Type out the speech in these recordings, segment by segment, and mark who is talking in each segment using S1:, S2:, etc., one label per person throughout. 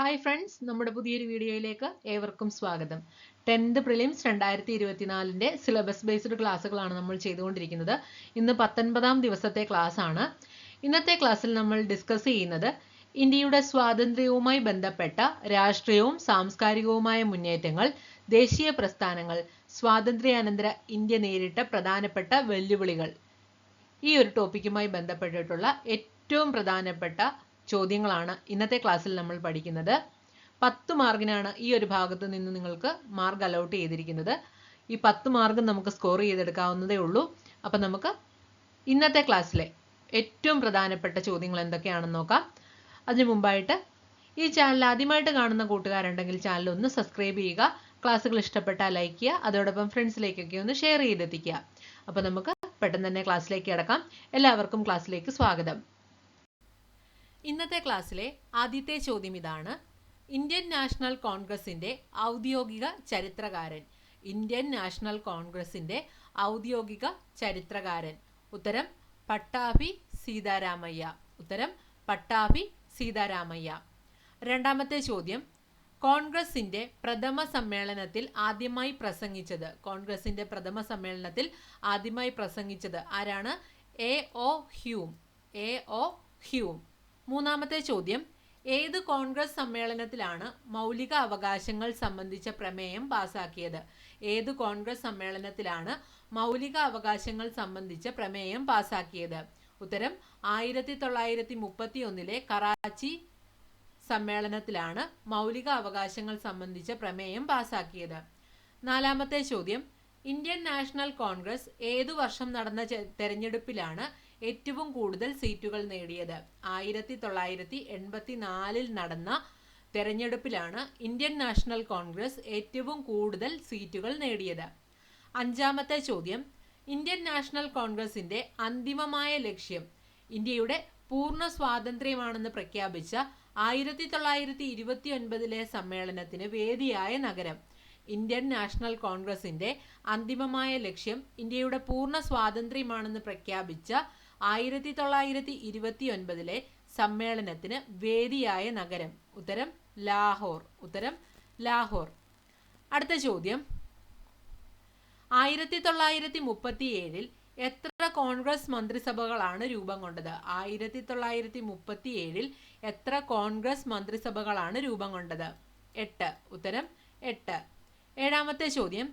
S1: Hi friends, നമ്മുടെ പുതിയൊരു വീഡിയോയിലേക്ക് ഏവർക്കും സ്വാഗതം. 10th പ്രിലിംസ് 2024 സിലബസ് ബേസ്ഡ് ക്ലാസ്സുകളാണ് നമ്മൾ ചെയ്തുകൊണ്ടിരിക്കുന്നത്. ഇന്ന് 19ാം ദിവസത്തെ ക്ലാസ് ആണ്. ഇന്നത്തെ ക്ലാസ്സിൽ നമ്മൾ ഡിസ്കസ് ചെയ്യുന്നത് ഇന്ത്യയുടെ സ്വാതന്ത്ര്യവുമായി ബന്ധപ്പെട്ട രാഷ്ട്രീയവും സാംസ്കാരികവുമായ മുന്നേറ്റങ്ങൾ, ദേശീയ പ്രസ്ഥാനങ്ങൾ, സ്വാതന്ത്ര്യാനന്തര ഇന്ത്യ നേരിട്ട പ്രധാനപ്പെട്ട വെല്ലുവിളികൾ, ഈ ഒരു ടോപ്പിക്കുമായി ബന്ധപ്പെട്ടിട്ടുള്ള ഏറ്റവും പ്രധാനപ്പെട്ട ചോദ്യങ്ങളാണ് ഇന്നത്തെ ക്ലാസ്സിൽ നമ്മൾ പഠിക്കുന്നത്. 10 മാർക്കിനാണ് ഈ ഒരു ഭാഗത്ത് നിന്ന് നിങ്ങൾക്ക് മാർക്ക് അലോട്ട് ചെയ്തിരിക്കുന്നത്. ഈ 10 മാർക്കും നമുക്ക് സ്കോർ ചെയ്തെടുക്കാവുന്നതേ ഉള്ളൂ. അപ്പം നമുക്ക് ഇന്നത്തെ ക്ലാസ്സിലെ ഏറ്റവും പ്രധാനപ്പെട്ട ചോദ്യങ്ങൾ എന്തൊക്കെയാണെന്ന് നോക്കാം. അതിനു മുമ്പായിട്ട് ഈ ചാനൽ ആദ്യമായിട്ട് കാണുന്ന കൂട്ടുകാരുണ്ടെങ്കിൽ ചാനൽ ഒന്ന് സബ്സ്ക്രൈബ് ചെയ്യുക. ക്ലാസ്സുകൾ ഇഷ്ടപ്പെട്ടാൽ ലൈക്ക് ചെയ്യുക. അതോടൊപ്പം ഫ്രണ്ട്സിലേക്കൊക്കെ ഒന്ന് ഷെയർ ചെയ്തെത്തിക്കുക. അപ്പോൾ നമുക്ക് പെട്ടെന്ന് തന്നെ ക്ലാസ്സിലേക്ക് കിടക്കാം. എല്ലാവർക്കും ക്ലാസ്സിലേക്ക് സ്വാഗതം. ഇന്നത്തെ ക്ലാസ്സിലെ ആദ്യത്തെ ചോദ്യം ഇതാണ്: ഇന്ത്യൻ നാഷണൽ കോൺഗ്രസിന്റെ ഔദ്യോഗിക ചരിത്രകാരൻ. ഇന്ത്യൻ നാഷണൽ കോൺഗ്രസിന്റെ ഔദ്യോഗിക ചരിത്രകാരൻ. ഉത്തരം പട്ടാഭി സീതാരാമയ്യ. ഉത്തരം പട്ടാഭി സീതാരാമയ്യ. രണ്ടാമത്തെ ചോദ്യം: കോൺഗ്രസിന്റെ പ്രഥമ സമ്മേളനത്തിൽ ആദ്യമായി പ്രസംഗിച്ചത്. കോൺഗ്രസിന്റെ പ്രഥമ സമ്മേളനത്തിൽ ആദ്യമായി പ്രസംഗിച്ചത് ആരാണ്? എ.ഒ. ഹ്യൂം. എ.ഒ. ഹ്യൂം. മൂന്നാമത്തെ ചോദ്യം: ഏത് കോൺഗ്രസ് സമ്മേളനത്തിലാണ് മൗലിക അവകാശങ്ങൾ സംബന്ധിച്ച പ്രമേയം പാസാക്കിയത്? ഏത് കോൺഗ്രസ് സമ്മേളനത്തിലാണ് മൗലിക അവകാശങ്ങൾ സംബന്ധിച്ച പ്രമേയം പാസാക്കിയത്? ഉത്തരം 1931 കറാച്ചി സമ്മേളനത്തിലാണ് മൗലിക അവകാശങ്ങൾ സംബന്ധിച്ച പ്രമേയം പാസാക്കിയത്. നാലാമത്തെ ചോദ്യം: ഇന്ത്യൻ നാഷണൽ കോൺഗ്രസ് ഏതു വർഷം നടന്ന തെരഞ്ഞെടുപ്പിലാണ് ഏറ്റവും കൂടുതൽ സീറ്റുകൾ നേടിയത്? 1984 നടന്ന തെരഞ്ഞെടുപ്പിലാണ് ഇന്ത്യൻ നാഷണൽ കോൺഗ്രസ് ഏറ്റവും കൂടുതൽ സീറ്റുകൾ നേടിയത്. അഞ്ചാമത്തെ ചോദ്യം: ഇന്ത്യൻ നാഷണൽ കോൺഗ്രസിന്റെ അന്തിമമായ ലക്ഷ്യം ഇന്ത്യയുടെ പൂർണ്ണ സ്വാതന്ത്ര്യമാണെന്ന് പ്രഖ്യാപിച്ച 1929 സമ്മേളനത്തിന് വേദിയായ നഗരം. ഇന്ത്യൻ നാഷണൽ കോൺഗ്രസിന്റെ അന്തിമമായ ലക്ഷ്യം ഇന്ത്യയുടെ പൂർണ്ണ സ്വാതന്ത്ര്യമാണെന്ന് പ്രഖ്യാപിച്ച 1929 സമ്മേളനത്തിന് വേദിയായ നഗരം. ഉത്തരം ലാഹോർ. ഉത്തരം ലാഹോർ. അടുത്ത ചോദ്യം: 1937 എത്ര കോൺഗ്രസ് മന്ത്രിസഭകളാണ് രൂപം കൊണ്ടത്? 1937 എത്ര കോൺഗ്രസ് മന്ത്രിസഭകളാണ് രൂപം കൊണ്ടത്? 8. ഉത്തരം 8. ഏഴാമത്തെ ചോദ്യം: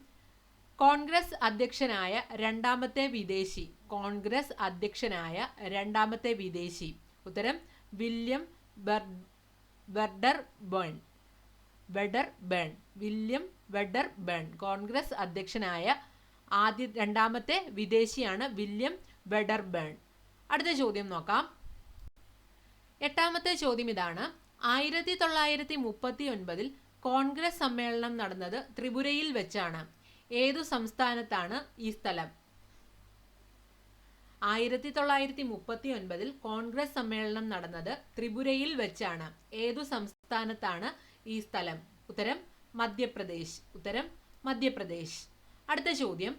S1: കോൺഗ്രസ് അധ്യക്ഷനായ രണ്ടാമത്തെ വിദേശി. കോൺഗ്രസ് അധ്യക്ഷനായ രണ്ടാമത്തെ വിദേശി. ഉത്തരം William Wedderburn. Wedderburn. William Wedderburn. Congress അധ്യക്ഷനായ രണ്ടാമത്തെ വിദേശിയാണ് വില്യം വെഡർബേൺ. അടുത്ത ചോദ്യം നോക്കാം. എട്ടാമത്തെ ചോദ്യം ഇതാണ്: 1939 കോൺഗ്രസ് സമ്മേളനം നടന്നത് ത്രിപുരയിൽ വെച്ചാണ്. ഏതു സംസ്ഥാനത്താണ് ഈ സ്ഥലം? 1939 കോൺഗ്രസ് സമ്മേളനം നടന്നത് ത്രിപുരയിൽ വെച്ചാണ്. ഏതു സംസ്ഥാനത്താണ് ഈ സ്ഥലം? ഉത്തരം മധ്യപ്രദേശ്. ഉത്തരം മധ്യപ്രദേശ്. അടുത്ത ചോദ്യം: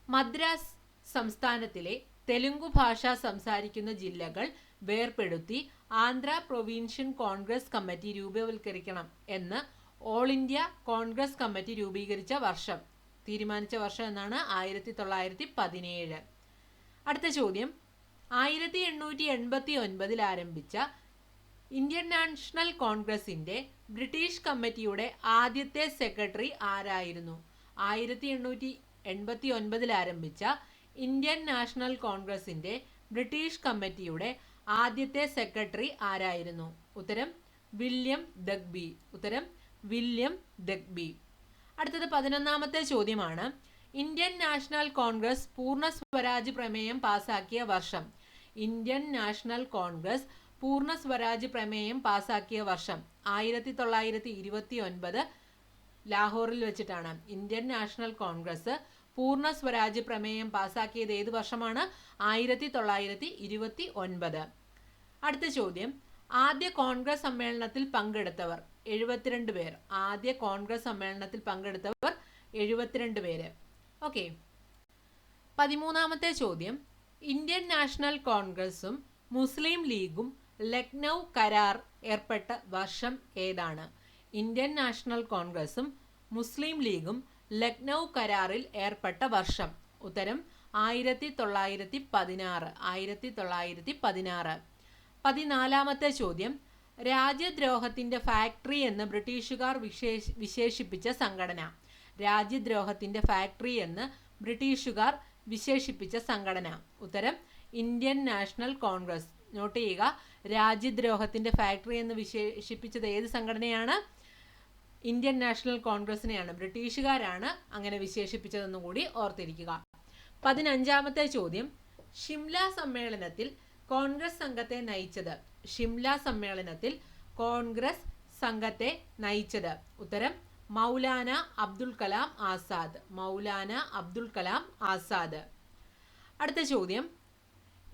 S1: മദ്രാസ് സംസ്ഥാനത്തിലെ തെലുങ്കു ഭാഷ സംസാരിക്കുന്ന ജില്ലകൾ വേർപെടുത്തി ആന്ധ്ര പ്രൊവിൻഷ്യൻ കോൺഗ്രസ് കമ്മിറ്റി രൂപവൽക്കരിക്കണം എന്ന് ഓൾ ഇന്ത്യ കോൺഗ്രസ് കമ്മിറ്റി രൂപീകരിച്ച വർഷം, തീരുമാനിച്ച വർഷം എന്നാണ് 1917. അടുത്ത ചോദ്യം: 1889 ആരംഭിച്ച ഇന്ത്യൻ നാഷണൽ കോൺഗ്രസിന്റെ ബ്രിട്ടീഷ് കമ്മിറ്റിയുടെ ആദ്യത്തെ സെക്രട്ടറി ആരായിരുന്നു? 1889 ആരംഭിച്ച ഇന്ത്യൻ നാഷണൽ കോൺഗ്രസിന്റെ ബ്രിട്ടീഷ് കമ്മിറ്റിയുടെ ആദ്യത്തെ സെക്രട്ടറി ആരായിരുന്നു? ഉത്തരം വില്യം ദഗ്ബി. ഉത്തരം വില്യം ദഗ്ബി. അടുത്തത് 11ാമത്തെ ചോദ്യമാണ്: ഇന്ത്യൻ നാഷണൽ കോൺഗ്രസ് പൂർണ്ണ സ്വരാജ് പ്രമേയം പാസാക്കിയ വർഷം. ഇന്ത്യൻ നാഷണൽ കോൺഗ്രസ് പൂർണ്ണ സ്വരാജ് പ്രമേയം പാസാക്കിയ വർഷം 1929 ലാഹോറിൽ വെച്ചിട്ടാണ്. ഇന്ത്യൻ നാഷണൽ കോൺഗ്രസ് പൂർണ്ണ സ്വരാജ് പ്രമേയം പാസാക്കിയത് ഏത് വർഷമാണ്? 1929. അടുത്ത ചോദ്യം: ആദ്യ കോൺഗ്രസ് സമ്മേളനത്തിൽ പങ്കെടുത്തവർ 72 പേർ. ആദ്യ കോൺഗ്രസ് സമ്മേളനത്തിൽ പങ്കെടുത്തവർ 72 പേര്. ഓക്കെ. 13ാമത്തെ ചോദ്യം: ഇന്ത്യൻ നാഷണൽ കോൺഗ്രസും മുസ്ലിം ലീഗും ലക്നൗ കരാർ ഏർപ്പെട്ട വർഷം ഏതാണ്? ഇന്ത്യൻ നാഷണൽ കോൺഗ്രസും മുസ്ലിം ലീഗും ലക്നൗ കരാറിൽ ഏർപ്പെട്ട വർഷം. ഉത്തരം 1916. 1916. 14-ാമത്തെ ചോദ്യം. രാജ്യദ്രോഹത്തിന്റെ ഫാക്ടറി എന്ന് ബ്രിട്ടീഷുകാർ വിശേഷിപ്പിച്ച സംഘടന. രാജ്യദ്രോഹത്തിന്റെ ഫാക്ടറി എന്ന് ബ്രിട്ടീഷുകാർ വിശേഷിപ്പിച്ച സംഘടന. ഉത്തരം ഇന്ത്യൻ നാഷണൽ കോൺഗ്രസ്. നോട്ട് ചെയ്യുക, രാജ്യദ്രോഹത്തിന്റെ ഫാക്ടറി എന്ന് വിശേഷിപ്പിച്ചത് ഏത് സംഘടനയാണ്? Indian national കോൺഗ്രസിനെയാണ്. ബ്രിട്ടീഷുകാരാണ് അങ്ങനെ വിശേഷിപ്പിച്ചതെന്നും കൂടി ഓർത്തിരിക്കുക. 15-ാമത്തെ ചോദ്യം. ഷിംല സമ്മേളനത്തിൽ കോൺഗ്രസ് സംഘത്തെ നയിച്ചത്. ഷിംല സമ്മേളനത്തിൽ കോൺഗ്രസ് സംഘത്തെ നയിച്ചത്. ഉത്തരം മൗലാന അബ്ദുൽ കലാം ആസാദ്. മൗലാന അബ്ദുൽ കലാം ആസാദ്. അടുത്ത ചോദ്യം.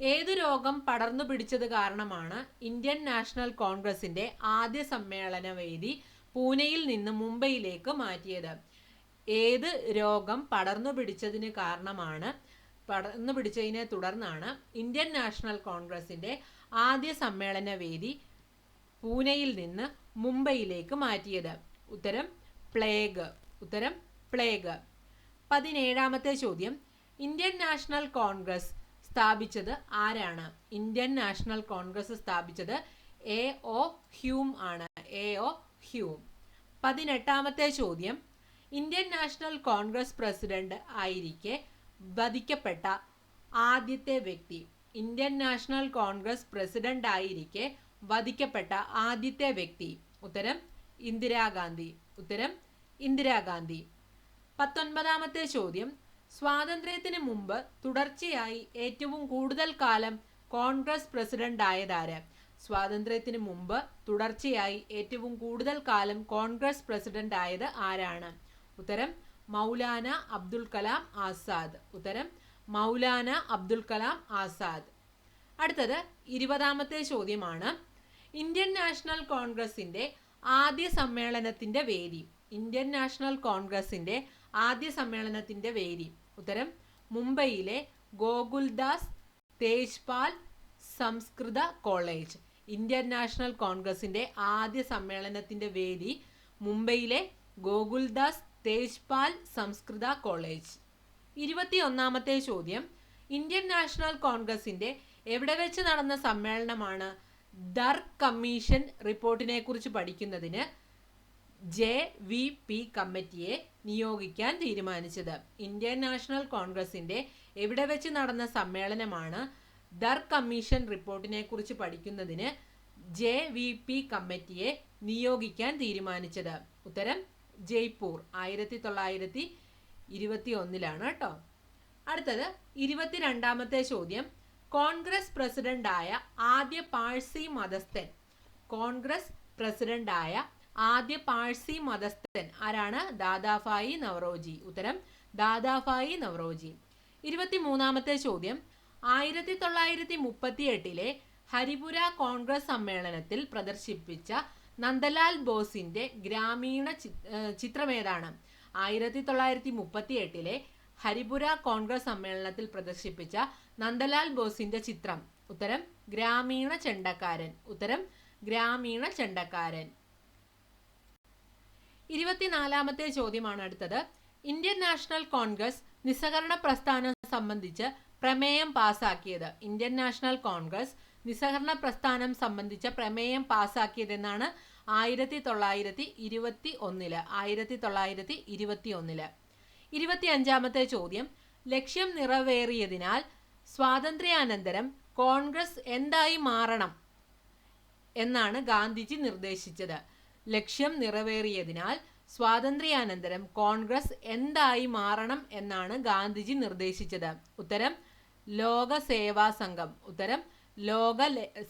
S1: ഏതു രോഗം പടർന്നു പിടിച്ചത് കാരണമാണ് ഇന്ത്യൻ നാഷണൽ കോൺഗ്രസിന്റെ ആദ്യ സമ്മേളന വേദി പൂനെയിൽ നിന്ന് മുംബൈയിലേക്ക് മാറ്റിയത്? ഏത് രോഗം പടർന്നു പിടിച്ചതിന് കാരണമാണ്, പടർന്നു പിടിച്ചതിനെ തുടർന്നാണ് ഇന്ത്യൻ നാഷണൽ കോൺഗ്രസിന്റെ ആദ്യ സമ്മേളന വേദി പൂനെയിൽ നിന്ന് മുംബൈയിലേക്ക് മാറ്റിയത്? ഉത്തരം പ്ലേഗ്. ഉത്തരം പ്ലേഗ്. 17-ാമത്തെ ചോദ്യം. ഇന്ത്യൻ നാഷണൽ കോൺഗ്രസ് സ്ഥാപിച്ചത് ആരാണ്? ഇന്ത്യൻ നാഷണൽ കോൺഗ്രസ് സ്ഥാപിച്ചത് A.O. ഹ്യൂം ആണ്. A.O. ഹ്യൂം. 18-ാമത്തെ ചോദ്യം. ഇന്ത്യൻ നാഷണൽ കോൺഗ്രസ് പ്രസിഡന്റ് ആയിരിക്കെ വധിക്കപ്പെട്ട ആദ്യത്തെ വ്യക്തി. ഇന്ത്യൻ നാഷണൽ കോൺഗ്രസ് പ്രസിഡന്റ് ആയിരിക്കെ വധിക്കപ്പെട്ട ആദ്യത്തെ വ്യക്തി. ഉത്തരം ഇന്ദിരാഗാന്ധി. ഉത്തരം ഇന്ദിരാഗാന്ധി. 19-ാമത്തെ ചോദ്യം. സ്വാതന്ത്ര്യത്തിന് മുമ്പ് തുടർച്ചയായി ഏറ്റവും കൂടുതൽ കാലം കോൺഗ്രസ് പ്രസിഡന്റ് ആയതാര്? സ്വാതന്ത്ര്യത്തിന് മുമ്പ് തുടർച്ചയായി ഏറ്റവും കൂടുതൽ കാലം കോൺഗ്രസ് പ്രസിഡന്റ് ആയത് ആരാണ്? ഉത്തരം മൗലാന അബ്ദുൽ കലാം ആസാദ്. ഉത്തരം മൗലാന അബ്ദുൽ കലാം ആസാദ്. അടുത്തത് 20-ാമത്തെ ചോദ്യമാണ്. ഇന്ത്യൻ നാഷണൽ കോൺഗ്രസിന്റെ ആദ്യ സമ്മേളനത്തിന്റെ വേദി. ഇന്ത്യൻ നാഷണൽ കോൺഗ്രസിന്റെ ആദ്യ സമ്മേളനത്തിന്റെ വേദി. ഉത്തരം മുംബൈയിലെ ഗോകുൽദാസ് തേജ്പാൽ സംസ്കൃത കോളേജ്. ഇന്ത്യൻ നാഷണൽ കോൺഗ്രസിന്റെ ആദ്യ സമ്മേളനത്തിന്റെ വേദി മുംബൈയിലെ ഗോകുൽദാസ് തേജ്പാൽ സംസ്കൃത കോളേജ്. 21-ാമത്തെ ചോദ്യം. ഇന്ത്യൻ നാഷണൽ കോൺഗ്രസിന്റെ എവിടെ വെച്ച് നടന്ന സമ്മേളനമാണ് ദർഗ് കമ്മീഷൻ റിപ്പോർട്ടിനെ കുറിച്ച് പഠിക്കുന്നതിന് JVP കമ്മിറ്റിയെ നിയോഗിക്കാൻ തീരുമാനിച്ചത്? ഇന്ത്യൻ നാഷണൽ കോൺഗ്രസിന്റെ എവിടെ വെച്ച് നടന്ന സമ്മേളനമാണ് ദർഗ് കമ്മീഷൻ റിപ്പോർട്ടിനെ കുറിച്ച് പഠിക്കുന്നതിന് JVP കമ്മിറ്റിയെ നിയോഗിക്കാൻ തീരുമാനിച്ചത്? ഉത്തരം ജയ്പൂർ. 1921 കേട്ടോ. അടുത്തത് 22-ാമത്തെ ചോദ്യം. കോൺഗ്രസ് പ്രസിഡന്റായ ആദ്യ പാഴ്സി മതസ്ഥൻ. കോൺഗ്രസ് പ്രസിഡന്റായ ആദ്യ പാഴ്സി മതസ്ഥൻ ആരാണ്? ദാദാഭായി നവറോജി. ഉത്തരം ദാദാഭായി നവറോജി. 23-ാമത്തെ ചോദ്യം. 1938 ഹരിപുര കോൺഗ്രസ് സമ്മേളനത്തിൽ പ്രദർശിപ്പിച്ച നന്ദലാൽ ബോസിന്റെ ഗ്രാമീണ ചിത്രമേതാണ്? 1938 ഹരിപുര കോൺഗ്രസ് സമ്മേളനത്തിൽ പ്രദർശിപ്പിച്ച നന്ദലാൽ ബോസിന്റെ ചിത്രം. ഉത്തരം ഗ്രാമീണ ചെണ്ടക്കാരൻ. ഉത്തരം ഗ്രാമീണ ചെണ്ടക്കാരൻ. 24-ാമത്തെ ചോദ്യമാണ് അടുത്തത്. ഇന്ത്യൻ നാഷണൽ കോൺഗ്രസ് നിസ്സഹകരണ പ്രസ്ഥാനം സംബന്ധിച്ച് പ്രമേയം പാസാക്കിയത്. ഇന്ത്യൻ നാഷണൽ കോൺഗ്രസ് നിസ്സഹകരണ പ്രസ്ഥാനം സംബന്ധിച്ച പ്രമേയം പാസാക്കിയതെന്നാണ്? 1921. 1921. 25-ാമത്തെ ചോദ്യം. ലക്ഷ്യം നിറവേറിയതിനാൽ സ്വാതന്ത്ര്യാനന്തരം കോൺഗ്രസ് എന്തായി മാറണം എന്നാണ് ഗാന്ധിജി നിർദ്ദേശിച്ചത്? ലക്ഷ്യം നിറവേറിയതിനാൽ സ്വാതന്ത്ര്യാനന്തരം കോൺഗ്രസ് എന്തായി മാറണം എന്നാണ് ഗാന്ധിജി നിർദ്ദേശിച്ചത്? ഉത്തരം ലോക സേവാ സംഘം. ഉത്തരം ലോക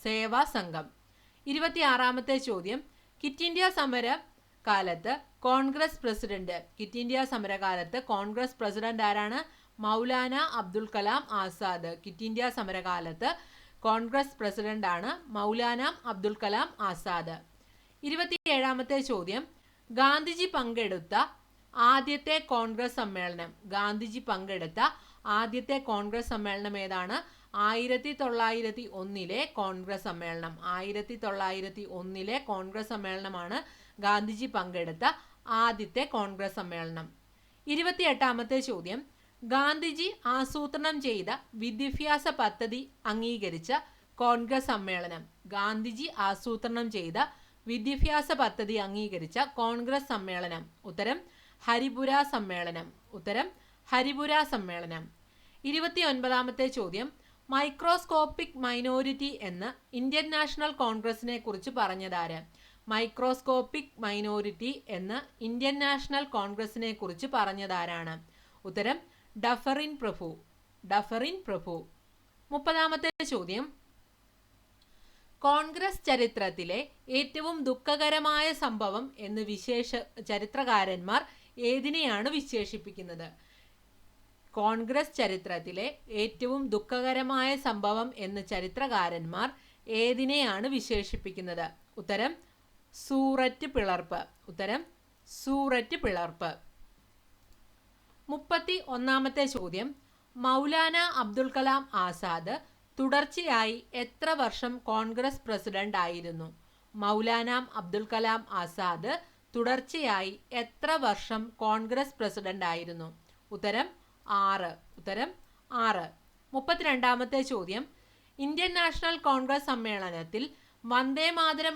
S1: സേവാ സംഘം. 26-ാമത്തെ ചോദ്യം. ക്വിറ്റ് ഇന്ത്യ സമര കാലത്ത് കോൺഗ്രസ് പ്രസിഡന്റ്. ക്വിറ്റ് ഇന്ത്യ സമരകാലത്ത് കോൺഗ്രസ് പ്രസിഡന്റ് ആരാണ്? മൗലാന അബ്ദുൽ കലാം ആസാദ്. ക്വിറ്റ് ഇന്ത്യ സമരകാലത്ത് കോൺഗ്രസ് പ്രസിഡന്റ് ആണ് മൗലാന അബ്ദുൽ കലാം ആസാദ്. 27-ാമത്തെ ചോദ്യം. ഗാന്ധിജി പങ്കെടുത്ത ആദ്യത്തെ കോൺഗ്രസ് സമ്മേളനം. ഗാന്ധിജി പങ്കെടുത്ത ആദ്യത്തെ കോൺഗ്രസ് സമ്മേളനം ഏതാണ്? 1901 കോൺഗ്രസ് സമ്മേളനം. 1901 കോൺഗ്രസ് സമ്മേളനമാണ് ഗാന്ധിജി പങ്കെടുത്ത ആദ്യത്തെ കോൺഗ്രസ് സമ്മേളനം. 28ാമത്തെ ചോദ്യം, ഗാന്ധിജി ആസൂത്രണം ചെയ്ത വിദ്യാഭ്യാസ പദ്ധതി അംഗീകരിച്ച കോൺഗ്രസ് സമ്മേളനം. ഗാന്ധിജി ആസൂത്രണം ചെയ്ത വിദ്യാഭ്യാസ പദ്ധതി അംഗീകരിച്ച കോൺഗ്രസ് സമ്മേളനം. ഉത്തരം ഹരിപുര സമ്മേളനം. ഉത്തരം ഹരിപുര സമ്മേളനം. 29ാമത്തെ ചോദ്യം, മൈക്രോസ്കോപ്പിക് മൈനോരിറ്റി എന്ന് ഇന്ത്യൻ നാഷണൽ കോൺഗ്രസിനെ കുറിച്ച് പറഞ്ഞതാര്? മൈക്രോസ്കോപ്പിക് മൈനോരിറ്റി എന്ന് ഇന്ത്യൻ നാഷണൽ കോൺഗ്രസിനെ കുറിച്ച് പറഞ്ഞതാരാണ്? ഉത്തരം ഡഫറിൻ പ്രഭു. ഡഫറിൻ പ്രഭു. 30ാമത്തെ ചോദ്യം, കോൺഗ്രസ് ചരിത്രത്തിലെ ഏറ്റവും ദുഃഖകരമായ സംഭവം എന്ന് ചരിത്രകാരന്മാർ ഏതിനെയാണ് വിശേഷിപ്പിക്കുന്നത്? കോൺഗ്രസ് ചരിത്രത്തിലെ ഏറ്റവും ദുഃഖകരമായ സംഭവം എന്ന് ചരിത്രകാരന്മാർ ഏതിനെയാണ് വിശേഷിപ്പിക്കുന്നത്? ഉത്തരം സൂററ്റ് പിളർപ്പ്. ഉത്തരം സൂററ്റ് പിളർപ്പ്. 31ാമത്തെ ചോദ്യം, മൗലാന അബ്ദുൽ കലാം ആസാദ് തുടർച്ചയായി എത്ര വർഷം കോൺഗ്രസ് പ്രസിഡന്റ് ആയിരുന്നു? മൗലാന അബ്ദുൽ കലാം ആസാദ് തുടർച്ചയായി എത്ര വർഷം കോൺഗ്രസ് പ്രസിഡന്റ് ആയിരുന്നു? ഉത്തരം 6. ഉത്തരം 6. 32ാമത്തെ ചോദ്യം, ഇന്ത്യൻ നാഷണൽ കോൺഗ്രസ് സമ്മേളനത്തിൽ വന്ദേ മാതരം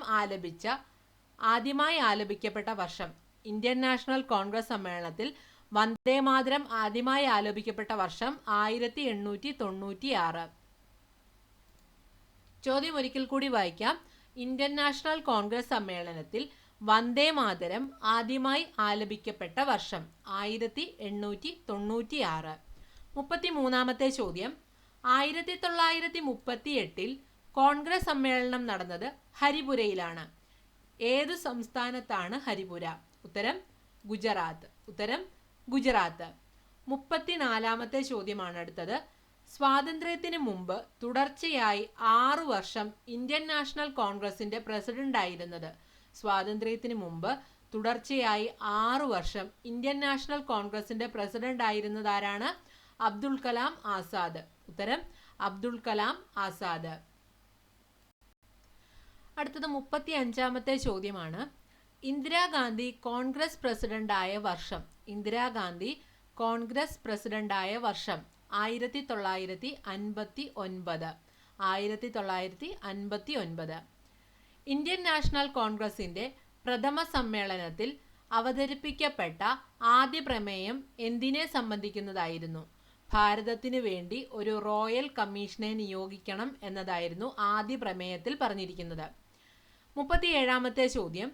S1: ആദ്യമായി ആലപിക്കപ്പെട്ട വർഷം. ഇന്ത്യൻ നാഷണൽ കോൺഗ്രസ് സമ്മേളനത്തിൽ വന്ദേ മാതരം ആദ്യമായി ആലപിക്കപ്പെട്ട വർഷം 1896. ചോദ്യം ഒരിക്കൽ കൂടി വായിക്കാം. ഇന്ത്യൻ നാഷണൽ കോൺഗ്രസ് സമ്മേളനത്തിൽ വന്ദേ മാതരം ആദ്യമായി ആലപിക്കപ്പെട്ട വർഷം 1896. 33ാമത്തെ ചോദ്യം, 1938 കോൺഗ്രസ് സമ്മേളനം നടന്നത് ഹരിപുരയിലാണ്. ഏതു സംസ്ഥാനത്താണ് ഹരിപുര? ഉത്തരം ഗുജറാത്ത്. ഉത്തരം ഗുജറാത്ത്. 34ാമത്തെ ചോദ്യമാണ് അടുത്തത്. സ്വാതന്ത്ര്യത്തിന് മുമ്പ് തുടർച്ചയായി 6 വർഷം ഇന്ത്യൻ നാഷണൽ കോൺഗ്രസിന്റെ പ്രസിഡന്റ് ആയിരുന്നത്? സ്വാതന്ത്ര്യത്തിന് മുമ്പ് തുടർച്ചയായി 6 വർഷം ഇന്ത്യൻ നാഷണൽ കോൺഗ്രസിന്റെ പ്രസിഡന്റ് ആയിരുന്നത് ആരാണ്? അബ്ദുൽ കലാം ആസാദ്. ഉത്തരം അബ്ദുൽ കലാം ആസാദ്. അടുത്തത് 35ാമത്തെ ചോദ്യമാണ്. ഇന്ദിരാഗാന്ധി കോൺഗ്രസ് പ്രസിഡന്റ് ആയ വർഷം. ഇന്ദിരാഗാന്ധി കോൺഗ്രസ് പ്രസിഡന്റ് ആയ വർഷം 1959. 1959. ഇന്ത്യൻ നാഷണൽ കോൺഗ്രസിന്റെ പ്രഥമ സമ്മേളനത്തിൽ അവതരിപ്പിക്കപ്പെട്ട ആദ്യ പ്രമേയം എന്തിനെ സംബന്ധിക്കുന്നതായിരുന്നു? ഭാരതത്തിന് വേണ്ടി ഒരു റോയൽ കമ്മീഷനെ നിയോഗിക്കണം എന്നതായിരുന്നു ആദ്യ പ്രമേയത്തിൽ പറഞ്ഞിരിക്കുന്നത്. 37ാമത്തെ ചോദ്യം,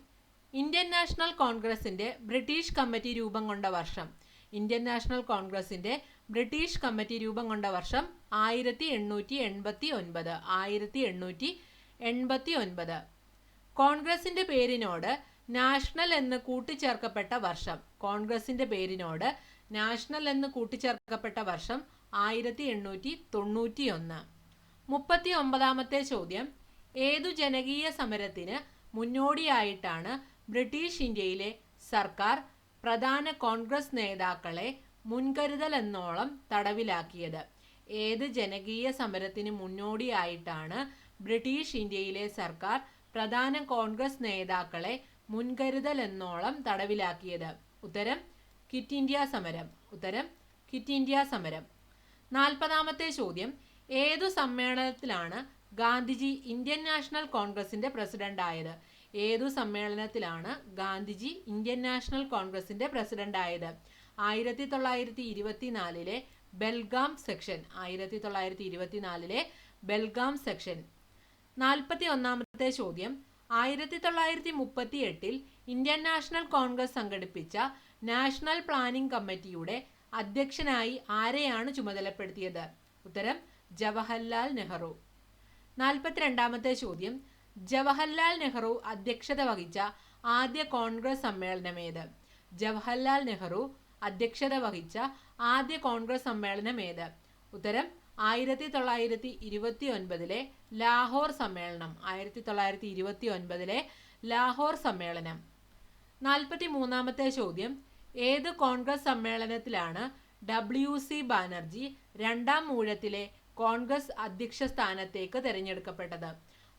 S1: ഇന്ത്യൻ നാഷണൽ കോൺഗ്രസിന്റെ ബ്രിട്ടീഷ് കമ്മിറ്റി രൂപം കൊണ്ട വർഷം. ഇന്ത്യൻ നാഷണൽ കോൺഗ്രസിന്റെ ബ്രിട്ടീഷ് കമ്മിറ്റി രൂപം കൊണ്ട വർഷം 1889. 1889. കോൺഗ്രസിന്റെ പേരിനോട് നാഷണൽ എന്ന് കൂട്ടിച്ചേർക്കപ്പെട്ട വർഷം. കോൺഗ്രസിന്റെ പേരിനോട് നാഷണൽ എന്ന് കൂട്ടിച്ചേർക്കപ്പെട്ട വർഷം 1891. 39ാമത്തെ ചോദ്യം, ഏതു ജനകീയ സമരത്തിന് മുന്നോടിയായിട്ടാണ് ബ്രിട്ടീഷ് ഇന്ത്യയിലെ സർക്കാർ പ്രധാന കോൺഗ്രസ് നേതാക്കളെ മുൻകരുതലെന്നോളം തടവിലാക്കിയത്? ഏത് ജനകീയ സമരത്തിന് മുന്നോടിയായിട്ടാണ് ബ്രിട്ടീഷ് ഇന്ത്യയിലെ സർക്കാർ പ്രധാന കോൺഗ്രസ് നേതാക്കളെ മുൻകരുതലെന്നോളം തടവിലാക്കിയത്? ഉത്തരം ക്വിറ്റ് ഇന്ത്യ സമരം. ഉത്തരം ക്വിറ്റ് ഇന്ത്യ സമരം. 40ാമത്തെ ചോദ്യം, ഏതു സമ്മേളനത്തിലാണ് ഗാന്ധിജി ഇന്ത്യൻ നാഷണൽ കോൺഗ്രസിന്റെ പ്രസിഡന്റ് ആയത്? ഏതു സമ്മേളനത്തിലാണ് ഗാന്ധിജി ഇന്ത്യൻ നാഷണൽ കോൺഗ്രസിന്റെ പ്രസിഡന്റ് ആയത്? 1924 ബെൽഗാം സെക്ഷൻ. 1924 ബെൽഗാം സെക്ഷൻ. 41ാമത്തെ ചോദ്യം, 1938 ഇന്ത്യൻ നാഷണൽ കോൺഗ്രസ് സംഘടിപ്പിച്ച നാഷണൽ പ്ലാനിംഗ് കമ്മിറ്റിയുടെ അധ്യക്ഷനായി ആരെയാണ് ചുമതലപ്പെടുത്തിയത്? ഉത്തരം ജവഹർലാൽ നെഹ്റു. 42ാമത്തെ ചോദ്യം, ജവഹർലാൽ നെഹ്റു അധ്യക്ഷത വഹിച്ച ആദ്യ കോൺഗ്രസ് സമ്മേളനമേത്? ജവഹർലാൽ നെഹ്റു അധ്യക്ഷത വഹിച്ച ആദ്യ കോൺഗ്രസ് സമ്മേളനമേത്? ഉത്തരം 1929 ലാഹോർ സമ്മേളനം. 1929 ലാഹോർ സമ്മേളനം. 43ാമത്തെ ചോദ്യം, ഏത് കോൺഗ്രസ് സമ്മേളനത്തിലാണ് WC ബാനർജി രണ്ടാം ഊഴത്തിലെ കോൺഗ്രസ് അധ്യക്ഷ സ്ഥാനത്തേക്ക് തിരഞ്ഞെടുക്കപ്പെട്ടത്?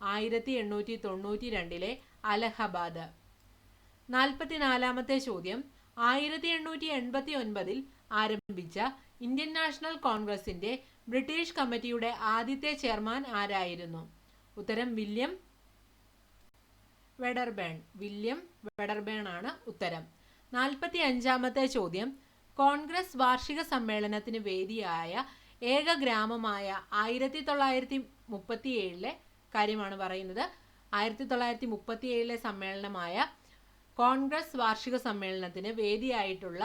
S1: 1892 അലഹബാദ്. 44-ാമത്തെ ചോദ്യം, 1889 ആരംഭിച്ച ഇന്ത്യൻ നാഷണൽ കോൺഗ്രസിന്റെ ബ്രിട്ടീഷ് കമ്മിറ്റിയുടെ ആദ്യത്തെ ചെയർമാൻ ആരായിരുന്നു? ഉത്തരം വില്യം വെഡർബേൺ. വില്യം വെഡർബേൺ ആണ് ഉത്തരം. 45-ാമത്തെ ചോദ്യം, കോൺഗ്രസ് വാർഷിക സമ്മേളനത്തിന് വേദിയായ ഏക ഗ്രാമമായ 1937 കാര്യമാണ് പറയുന്നത്. 1937 സമ്മേളനമായ കോൺഗ്രസ് വാർഷിക സമ്മേളനത്തിന് വേദിയായിട്ടുള്ള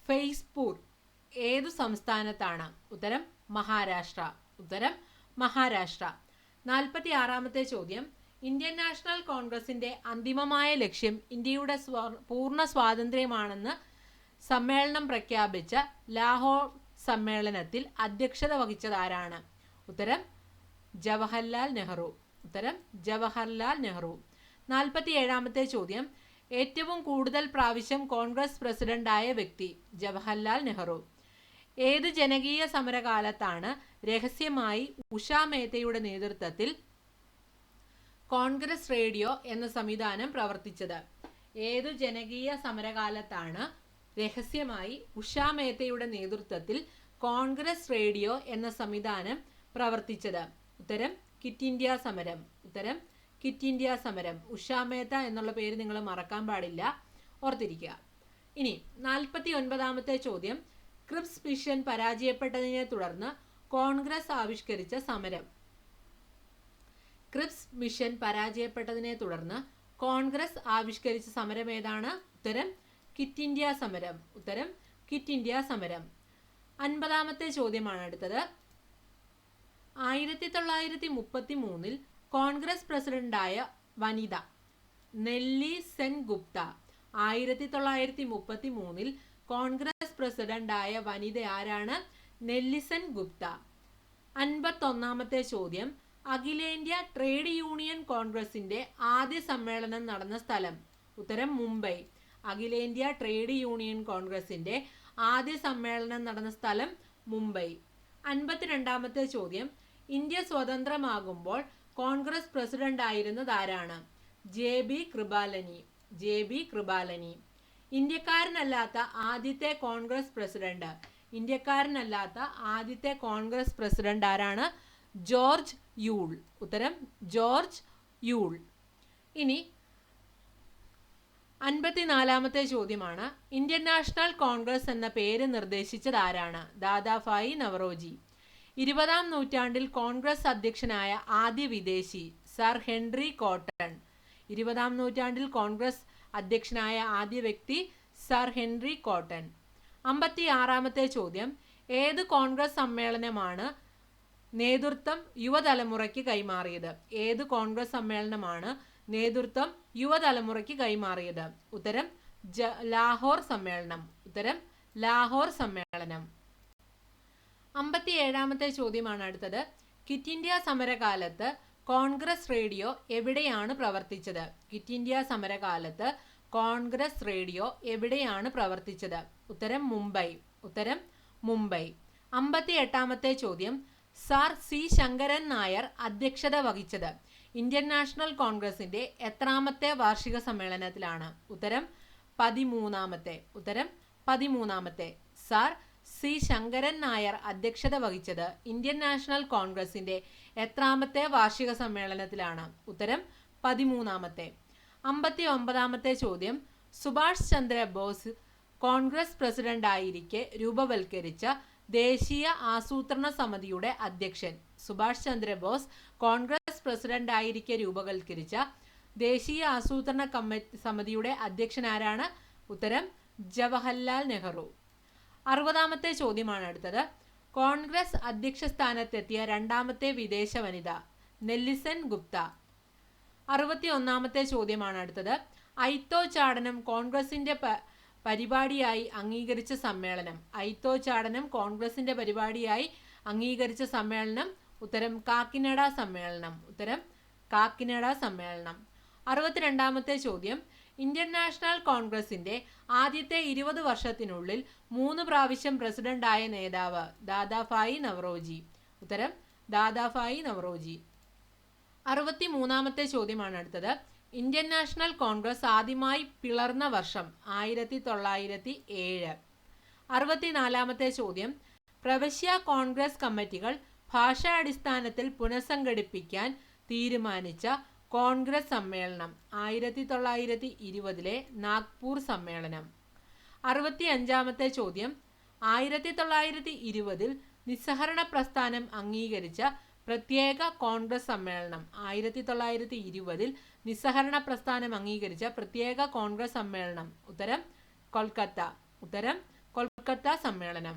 S1: ഫെയ്സ്പൂർ ഏതു സംസ്ഥാനത്താണ്? ഉത്തരം മഹാരാഷ്ട്ര. ഉത്തരം മഹാരാഷ്ട്ര. 46-ാമത്തെ ചോദ്യം, ഇന്ത്യൻ നാഷണൽ കോൺഗ്രസിന്റെ അന്തിമമായ ലക്ഷ്യം ഇന്ത്യയുടെ പൂർണ്ണ സ്വാതന്ത്ര്യമാണെന്ന് സമ്മേളനം പ്രഖ്യാപിച്ച ലാഹോർ സമ്മേളനത്തിൽ അധ്യക്ഷത വഹിച്ചതാരാണ്? ഉത്തരം ജവഹർലാൽ നെഹ്റു. ഉത്തരം ജവഹർലാൽ നെഹ്റു. 47-ാമത്തെ ചോദ്യം, ഏറ്റവും കൂടുതൽ പ്രാവശ്യം കോൺഗ്രസ് പ്രസിഡന്റായ വ്യക്തി? ജവഹർലാൽ നെഹ്റു. ഏത് ജനകീയ സമരകാലത്താണ് രഹസ്യമായി ഉഷാ മേത്തയുടെ നേതൃത്വത്തിൽ കോൺഗ്രസ് റേഡിയോ എന്ന സംവിധാനം പ്രവർത്തിച്ചത്? ഏതു ജനകീയ സമരകാലത്താണ് രഹസ്യമായി ഉഷാ മേത്തയുടെ നേതൃത്വത്തിൽ കോൺഗ്രസ് റേഡിയോ എന്ന സംവിധാനം പ്രവർത്തിച്ചത്? ഉത്തരം ക്വിറ്റ് ഇന്ത്യ സമരം. ഉത്തരം ക്വിറ്റ് ഇന്ത്യ സമരം. ഉഷാ മേത്ത എന്നുള്ള പേര് നിങ്ങൾ മറക്കാൻ പാടില്ല, ഓർത്തിരിക്കുക. ഇനി 49-ാമത്തെ ചോദ്യം, ക്രിപ്സ് മിഷൻ പരാജയപ്പെട്ടതിനെ തുടർന്ന് കോൺഗ്രസ് ആവിഷ്കരിച്ച സമരം? ക്രിപ്സ് മിഷൻ പരാജയപ്പെട്ടതിനെ തുടർന്ന് കോൺഗ്രസ് ആവിഷ്കരിച്ച സമരം ഏതാണ്? ഉത്തരം ക്വിറ്റ് ഇന്ത്യ സമരം. ഉത്തരം ക്വിറ്റ് ഇന്ത്യ സമരം. 50-ാമത്തെ ചോദ്യമാണ് അടുത്തത്. 1933 കോൺഗ്രസ് പ്രസിഡന്റായ വനിത നെല്ലി സെൻ ഗുപ്ത. 1933 കോൺഗ്രസ് പ്രസിഡന്റായ വനിത ആരാണ്? നെല്ലിസൺ ഗുപ്ത. 51-ാമത്തെ ചോദ്യം, അഖിലേന്ത്യാ ട്രേഡ് യൂണിയൻ കോൺഗ്രസിന്റെ ആദ്യ സമ്മേളനം നടന്ന സ്ഥലം? ഉത്തരം മുംബൈ. അഖിലേന്ത്യാ ട്രേഡ് യൂണിയൻ കോൺഗ്രസിന്റെ ആദ്യ സമ്മേളനം നടന്ന സ്ഥലം മുംബൈ. 52-ാമത്തെ ചോദ്യം, ഇന്ത്യ സ്വതന്ത്രമാകുമ്പോൾ കോൺഗ്രസ് പ്രസിഡന്റ് ആയിരുന്നത് ആരാണ്? JB കൃപാലനി. JB കൃപാലനി. ഇന്ത്യക്കാരനല്ലാത്ത ആദ്യത്തെ കോൺഗ്രസ് പ്രസിഡന്റ്? ഇന്ത്യക്കാരനല്ലാത്ത ആദ്യത്തെ കോൺഗ്രസ് പ്രസിഡന്റ് ആരാണ്? George Yule. ഉത്തരം ജോർജ് യൂൾ. ഇനി 54-ാമത്തെ ചോദ്യമാണ്, ഇന്ത്യൻ നാഷണൽ കോൺഗ്രസ് എന്ന പേര് നിർദ്ദേശിച്ചത് ആരാണ്? ദാദാഭായി നവറോജി. 20-ാം നൂറ്റാണ്ടിൽ കോൺഗ്രസ് അധ്യക്ഷനായ ആദ്യ വിദേശി? Sir Henry cotton. 20-ാം നൂറ്റാണ്ടിൽ കോൺഗ്രസ് അധ്യക്ഷനായ ആദ്യ വ്യക്തി സർ ഹെൻറി കോട്ടൺ. 56-ാമത്തെ ചോദ്യം, ഏത് കോൺഗ്രസ് സമ്മേളനമാണ് നേതൃത്വം യുവതലമുറയ്ക്ക് കൈമാറിയത്? ഏത് കോൺഗ്രസ് സമ്മേളനമാണ് നേതൃത്വം യുവതലമുറയ്ക്ക് കൈമാറിയത്? ഉത്തരം ലാഹോർ സമ്മേളനം. ഉത്തരം ലാഹോർ സമ്മേളനം. 57-ാമത്തെ ചോദ്യമാണ് അടുത്തത്. ക്വിറ്റ് ഇന്ത്യ സമരകാലത്ത് കോൺഗ്രസ് റേഡിയോ എവിടെയാണ് പ്രവർത്തിച്ചത്? ക്വിറ്റ് ഇന്ത്യ സമരകാലത്ത് കോൺഗ്രസ് റേഡിയോ എവിടെയാണ് പ്രവർത്തിച്ചത്? ഉത്തരം മുംബൈ. ഉത്തരം മുംബൈ. 58-ാമത്തെ ചോദ്യം, സർ സി ശങ്കരൻ നായർ അധ്യക്ഷത വഹിച്ചത് ഇന്ത്യൻ നാഷണൽ കോൺഗ്രസിന്റെ എത്രാമത്തെ വാർഷിക സമ്മേളനത്തിലാണ്? ഉത്തരം 13-ാമത്തെ. ഉത്തരം 13-ാമത്തെ. സർ സി ശങ്കരൻ നായർ അധ്യക്ഷത വഹിച്ചത് ഇന്ത്യൻ നാഷണൽ കോൺഗ്രസിന്റെ എത്രാമത്തെ വാർഷിക സമ്മേളനത്തിലാണ്? ഉത്തരം 13-ാമത്തെ. 59-ാമത്തെ ചോദ്യം, സുഭാഷ് ചന്ദ്ര ബോസ് കോൺഗ്രസ് പ്രസിഡന്റായിരിക്കെ രൂപവൽക്കരിച്ച ദേശീയ ആസൂത്രണ സമിതിയുടെ അധ്യക്ഷൻ? സുഭാഷ് ചന്ദ്രബോസ് കോൺഗ്രസ് പ്രസിഡന്റായിരിക്കെ രൂപവൽക്കരിച്ച ദേശീയ ആസൂത്രണ സമിതിയുടെ അധ്യക്ഷൻ ആരാണ്? ഉത്തരം ജവഹർലാൽ നെഹ്റു. 60-ാമത്തെ ചോദ്യമാണ് അടുത്തത്. കോൺഗ്രസ് അധ്യക്ഷ സ്ഥാനത്തെത്തിയ രണ്ടാമത്തെ വിദേശ വനിത? നെല്ലിസൺ ഗുപ്ത. 61-ാമത്തെ ചോദ്യമാണ് അടുത്തത്. ഐത്തോച്ചാടനം കോൺഗ്രസിന്റെ പരിപാടിയായി അംഗീകരിച്ച സമ്മേളനം? ഐത്തോച്ചാടനം കോൺഗ്രസിന്റെ പരിപാടിയായി അംഗീകരിച്ച സമ്മേളനം? ഉത്തരം കാക്കിനഡ സമ്മേളനം. ഉത്തരം കാക്കിനഡ സമ്മേളനം. 62-ാമത്തെ ചോദ്യം, ഇന്ത്യൻ നാഷണൽ കോൺഗ്രസിന്റെ ആദ്യത്തെ 20 വർഷത്തിനുള്ളിൽ 3 പ്രാവശ്യം പ്രസിഡന്റായ നേതാവ്? ദാദാഭായി നവറോജി. ഉത്തരം ദാദാഭായി നവറോജി. 63-ാമത്തെ ചോദ്യമാണ് അടുത്തത്. ഇന്ത്യൻ നാഷണൽ കോൺഗ്രസ് ആദ്യമായി പിളർന്ന വർഷം 1907. 64-ാമത്തെ ചോദ്യം. പ്രവിശ്യ കോൺഗ്രസ് കമ്മിറ്റികൾ ഭാഷാടിസ്ഥാനത്തിൽ പുനഃസംഘടിപ്പിക്കാൻ തീരുമാനിച്ച കോൺഗ്രസ് സമ്മേളനം 1920-ലെ നാഗ്പൂർ സമ്മേളനം. 65-ാമത്തെ ചോദ്യം. 1920-ൽ നിസ്സഹരണ പ്രസ്ഥാനം അംഗീകരിച്ച പ്രത്യേക കോൺഗ്രസ് സമ്മേളനം. 1920-ൽ നിസ്സഹരണ പ്രസ്ഥാനം അംഗീകരിച്ച പ്രത്യേക കോൺഗ്രസ് സമ്മേളനം. ഉത്തരം കൊൽക്കത്ത. ഉത്തരം കൊൽക്കത്ത സമ്മേളനം.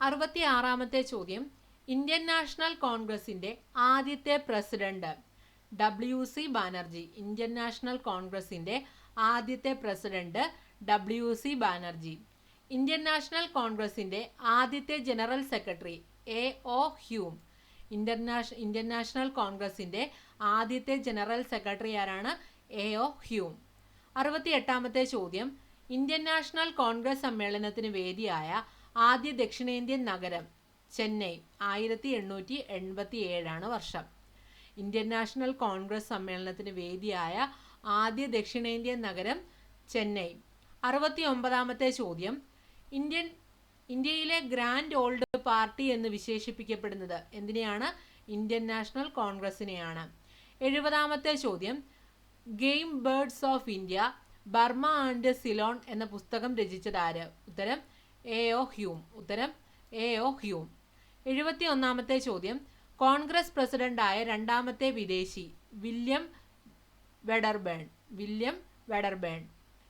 S1: 66-ാമത്തെ ചോദ്യം. ഇന്ത്യൻ നാഷണൽ കോൺഗ്രസിന്റെ ആദ്യത്തെ president. WC Banerjee. Indian national കോൺഗ്രസിന്റെ ആദ്യത്തെ president WC Banerjee. Indian national കോൺഗ്രസിന്റെ ആദ്യത്തെ general secretary AO Hume. Indian national കോൺഗ്രസിന്റെ ആദ്യത്തെ ജനറൽ സെക്രട്ടറി ആരാണ്? AO Hume. 68-ാമത്തെ ചോദ്യം. ഇന്ത്യൻ നാഷണൽ കോൺഗ്രസ് സമ്മേളനത്തിന് വേദിയായ ആദ്യ ദക്ഷിണേന്ത്യൻ നഗരം. ചെന്നൈ. 1887 വർഷം. ഇന്ത്യൻ നാഷണൽ കോൺഗ്രസ് സമ്മേളനത്തിന് വേദിയായ ആദ്യ ദക്ഷിണേന്ത്യൻ നഗരം ചെന്നൈ. 69-ാമത്തെ ചോദ്യം. ഇന്ത്യയിലെ ഗ്രാൻഡ് ഓൾഡ് പാർട്ടി എന്ന് വിശേഷിപ്പിക്കപ്പെടുന്നത് എന്തിനെയാണ്? ഇന്ത്യൻ നാഷണൽ കോൺഗ്രസിനെയാണ്. 70-ാമത്തെ ചോദ്യം. Game birds of India, Burma and Ceylon എന്ന പുസ്തകം രചിച്ചതാര്? ഉത്തരം AO ഹ്യൂം. ഉത്തരം AO ഹ്യൂം. 71-ാമത്തെ ചോദ്യം. കോൺഗ്രസ് പ്രസിഡന്റായ രണ്ടാമത്തെ വിദേശി. William Wedderburn. William Wedderburn.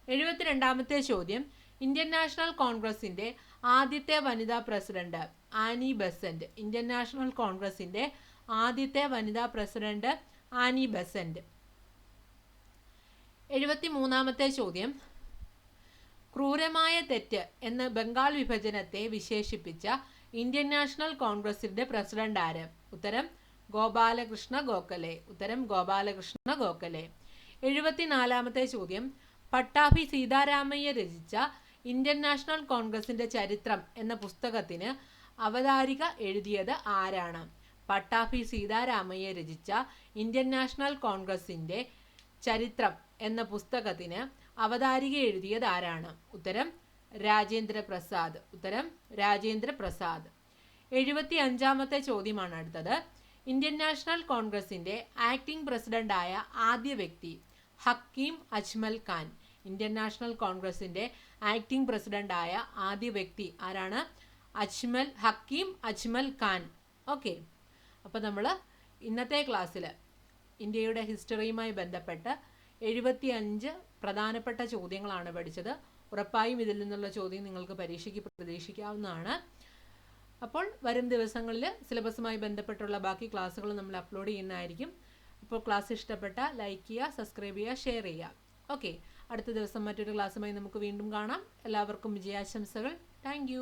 S1: 72-ാമത്തെ ചോദ്യം. ഇന്ത്യൻ നാഷണൽ കോൺഗ്രസിന്റെ ആദ്യത്തെ വനിതാ president. Annie Besant. Indian national കോൺഗ്രസിന്റെ ആദ്യത്തെ വനിതാ പ്രസിഡന്റ് ആനി ബെസന്റ്. 73-ാമത്തെ ചോദ്യം. ക്രൂരമായ തെറ്റ് എന്ന് ബംഗാൾ വിഭജനത്തെ വിശേഷിപ്പിച്ച ഇന്ത്യൻ നാഷണൽ കോൺഗ്രസിന്റെ പ്രസിഡന്റ് ആര്? ഉത്തരം ഗോപാലകൃഷ്ണ ഗോഖലെ. ഉത്തരം ഗോപാലകൃഷ്ണ ഗോഖലെ. 74-ാമത്തെ ചോദ്യം. പട്ടാഭി സീതാരാമയ്യ രചിച്ച ഇന്ത്യൻ നാഷണൽ കോൺഗ്രസിന്റെ ചരിത്രം എന്ന പുസ്തകത്തിന് അവതാരിക എഴുതിയത് ആരാണ്? പട്ടാഭി സീതാരാമയ്യ രചിച്ച ഇന്ത്യൻ നാഷണൽ കോൺഗ്രസിന്റെ ചരിത്രം എന്ന പുസ്തകത്തിന് അവതാരിക എഴുതിയത് ആരാണ്? ഉത്തരം രാജേന്ദ്ര പ്രസാദ്. ഉത്തരം രാജേന്ദ്ര പ്രസാദ്. 75-ാമത്തെ ചോദ്യമാണ് അടുത്തത്. ഇന്ത്യൻ നാഷണൽ കോൺഗ്രസിന്റെ ആക്ടിംഗ് പ്രസിഡന്റായ ആദ്യ വ്യക്തി. ഹക്കീം അജ്മൽ ഖാൻ. ഇന്ത്യൻ നാഷണൽ കോൺഗ്രസിന്റെ ആക്ടിംഗ് പ്രസിഡന്റായ ആദ്യ വ്യക്തി ആരാണ്? ഹക്കീം അജ്മൽ ഖാൻ. ഓക്കെ. അപ്പോൾ നമ്മൾ ഇന്നത്തെ ക്ലാസ്സിൽ ഇന്ത്യയുടെ ഹിസ്റ്ററിയുമായി ബന്ധപ്പെട്ട് 75 പ്രധാനപ്പെട്ട ചോദ്യങ്ങളാണ് പഠിച്ചത്. ഉറപ്പായും ഇതിൽ നിന്നുള്ള ചോദ്യം നിങ്ങൾക്ക് പരീക്ഷയ്ക്ക് പ്രതീക്ഷിക്കാവുന്നതാണ്. അപ്പോൾ വരും ദിവസങ്ങളിൽ സിലബസുമായി ബന്ധപ്പെട്ടുള്ള ബാക്കി ക്ലാസ്സുകൾ നമ്മൾ അപ്ലോഡ് ചെയ്യുന്നതായിരിക്കും. അപ്പോൾ ക്ലാസ് ഇഷ്ടപ്പെട്ട ലൈക്ക് ചെയ്യുക, സബ്സ്ക്രൈബ് ചെയ്യുക, ഷെയർ ചെയ്യുക. ഓക്കെ. അടുത്ത ദിവസം മറ്റൊരു ക്ലാസ്സുമായി നമുക്ക് വീണ്ടും കാണാം. എല്ലാവർക്കും വിജയാശംസകൾ. താങ്ക്